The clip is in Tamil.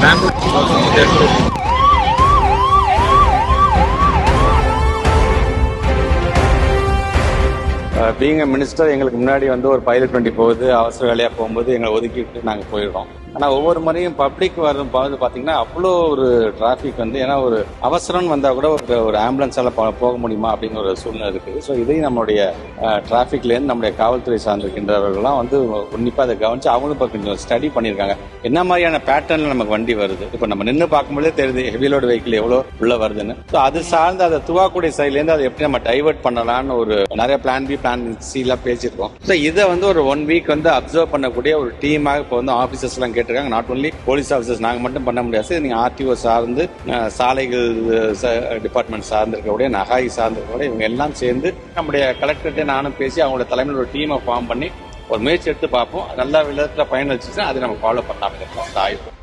பீங் அ மினிஸ்டர் எங்களுக்கு முன்னாடி ஒரு பைலட் வண்டி போகுது, அவசர வேலையா போகும்போது எங்களை ஒதுக்கிட்டு நாங்கள் போயிடுறோம். ஆனால் ஒவ்வொரு முறையும் பப்ளிக் வரும் பார்த்தீங்கன்னா அவ்வளோ ஒரு டிராஃபிக் ஏன்னா ஒரு அவசரம் வந்தால் கூட ஒரு ஆம்புலன்ஸால் போக முடியுமா அப்படிங்கிற ஒரு சூழ்நிலை இருக்குது. ஸோ இதையும் நம்மளுடைய டிராஃபிக்லேருந்து நம்முடைய காவல்துறை சார்ந்திருக்கின்றவர்கள்லாம் உன்னிப்பாக அதை கவனிச்சு அவங்களும் இப்போ கொஞ்சம் ஸ்டடி பண்ணியிருக்காங்க. என்ன மாதிரியான பேட்டர்னில் நமக்கு வண்டி வருது, இப்போ நம்ம நின்று பார்க்கும்போதே தெரியுது ஹெவி லோடு வெஹிக்கிள் எவ்வளோ உள்ள வருதுன்னு. ஸோ அது சார்ந்து அதை துவாக்குடி சைட்லேருந்து அதை எப்படி நம்ம டைவர்ட் பண்ணலாம்னு ஒரு நிறைய பிளான் பி பிளான் சி எல்லாம் பேசியிருக்கோம். ஸோ இதை ஒரு 1 வீக் அப்சர்வ் பண்ணக்கூடிய ஒரு டீமாக இப்போ ஆஃபீஸர்ஸ் எல்லாம் கேட்டிருக்காங்க. நாட் ஒன்லி போலீஸ் ஆஃபீஸர்ஸ் நாங்கள் மட்டும் பண்ண முடியாது, நீங்க ஆர்டிஓ சார்ந்து சாலைகள் டிபார்ட்மெண்ட் சார்ந்திருக்கக்கூடிய நகாய் சார்ந்திருக்கக்கூடிய இவங்க எல்லாம் சேர்ந்து நம்முடைய கலெக்டர்கிட்ட நானும் பேசி அவங்களோட தலைமையில் ஒரு டீமை ஃபார்ம் பண்ணி ஒரு முயற்சி எடுத்து பார்ப்போம். நல்ல விதத்தில் பயனளிச்சுன்னா அதை நம்ம ஃபாலோ பண்ணலாம்.